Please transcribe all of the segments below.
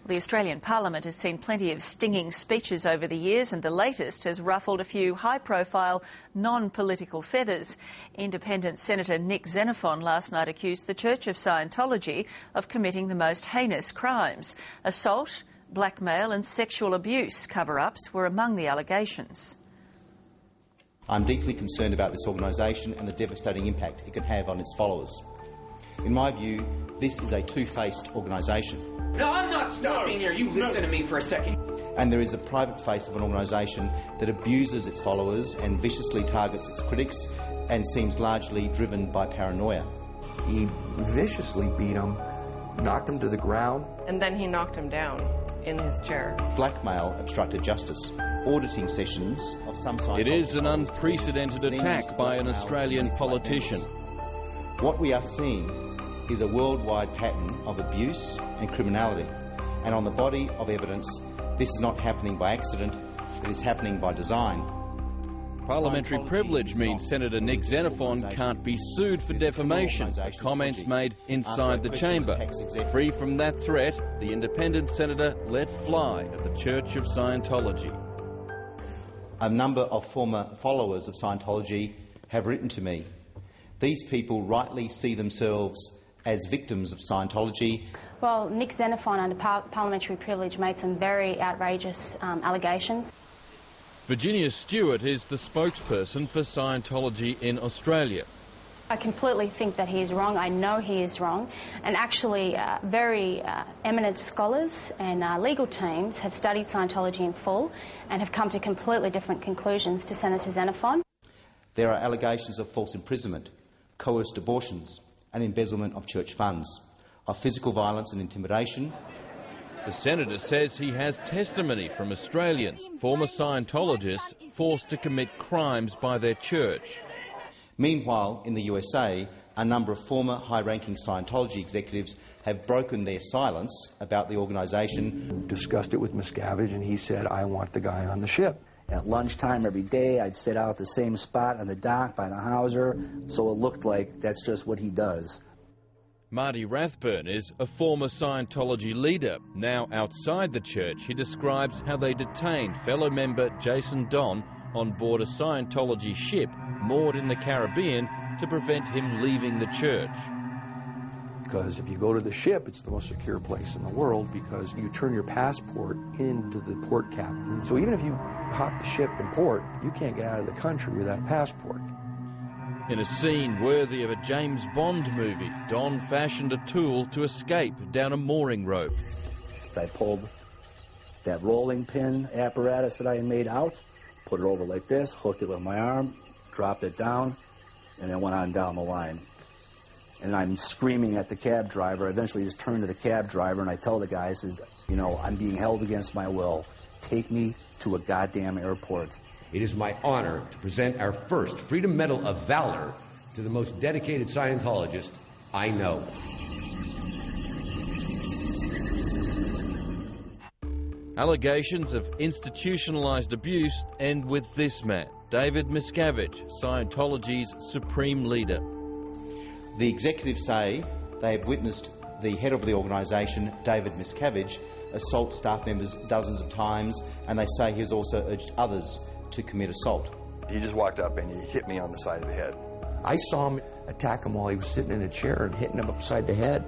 The Australian Parliament has seen plenty of stinging speeches over the years, and the latest has ruffled a few high-profile, non-political feathers. Independent Senator Nick Xenophon last night accused the Church of Scientology of committing the most heinous crimes. Assault, blackmail and sexual abuse cover-ups were among the allegations. I'm deeply concerned about this organisation and the devastating impact it can have on its followers. In my view, this is a two-faced organisation. No, I'm not stopping here. You listen to me for a second. And there is a private face of an organisation that abuses its followers and viciously targets its critics and seems largely driven by paranoia. He viciously beat him, knocked him to the ground. And then he knocked him down in his chair. Blackmail, obstructed justice, auditing sessions of some Scientology. It is an unprecedented attack by an Australian politician. What we are seeing is a worldwide pattern of abuse and criminality. And on the body of evidence, this is not happening by accident, it is happening by design. Parliamentary privilege means Senator Nick Xenophon can't be sued for defamation for comments made inside the chamber. Free from that threat, the independent senator let fly at the Church of Scientology. A number of former followers of Scientology have written to me. These people rightly see themselves as victims of Scientology. Well, Nick Xenophon, under parliamentary privilege, made some very outrageous allegations. Virginia Stewart is the spokesperson for Scientology in Australia. I completely think that he is wrong. I know he is wrong. And actually, very eminent scholars and legal teams have studied Scientology in full and have come to completely different conclusions to Senator Xenophon. There are allegations of false imprisonment, coerced abortions and embezzlement of church funds, of physical violence and intimidation. The senator says he has testimony from Australians, former Scientologists, forced to commit crimes by their church. Meanwhile, in the USA, a number of former high-ranking Scientology executives have broken their silence about the organisation. Discussed it with Miscavige, and he said, I want the guy on the ship. At lunchtime every day, I'd sit out at the same spot on the dock by the hawser, so it looked like that's just what he does. Marty Rathburn is a former Scientology leader. Now outside the church, he describes how they detained fellow member Jason Don on board a Scientology ship moored in the Caribbean to prevent him leaving the church. Because if you go to the ship, it's the most secure place in the world because you turn your passport into the port captain. So even if you hop the ship in port, you can't get out of the country with that passport. In a scene worthy of a James Bond movie, Don fashioned a tool to escape down a mooring rope. I pulled that rolling pin apparatus that I had made out, put it over like this, hooked it with my arm, dropped it down, and then went on down the line. And I'm screaming at the cab driver. I eventually just turned to the cab driver and I tell the guy, I says, you know, I'm being held against my will. Take me to a goddamn airport. It is my honor to present our first Freedom Medal of Valor to the most dedicated Scientologist I know. Allegations of institutionalised abuse end with this man, David Miscavige, Scientology's supreme leader. The executives say they have witnessed the head of the organisation, David Miscavige, assault staff members dozens of times, and they say he has also urged others to commit assault. He just walked up and he hit me on the side of the head. I saw him attack him while he was sitting in a chair and hitting him upside the head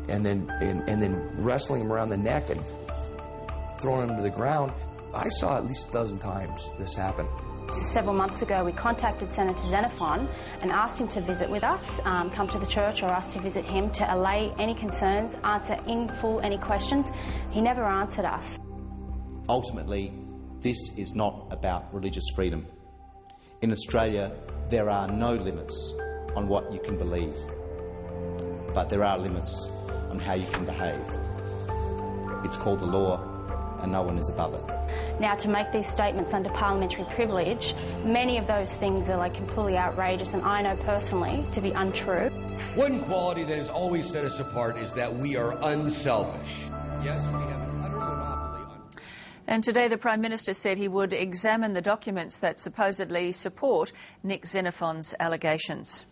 and then wrestling him around the neck and throwing him to the ground. I saw at least a dozen times this happen. Several months ago, we contacted Senator Xenophon and asked him to visit with us, come to the church or us to visit him to allay any concerns, answer in full any questions. He never answered us. Ultimately, this is not about religious freedom. In Australia, there are no limits on what you can believe, but there are limits on how you can behave. It's called the law, and no one is above it. Now, to make these statements under parliamentary privilege, many of those things are completely outrageous, and I know personally to be untrue. One quality that has always set us apart is that we are unselfish. Yes, we have an utter monopoly on... And today the Prime Minister said he would examine the documents that supposedly support Nick Xenophon's allegations.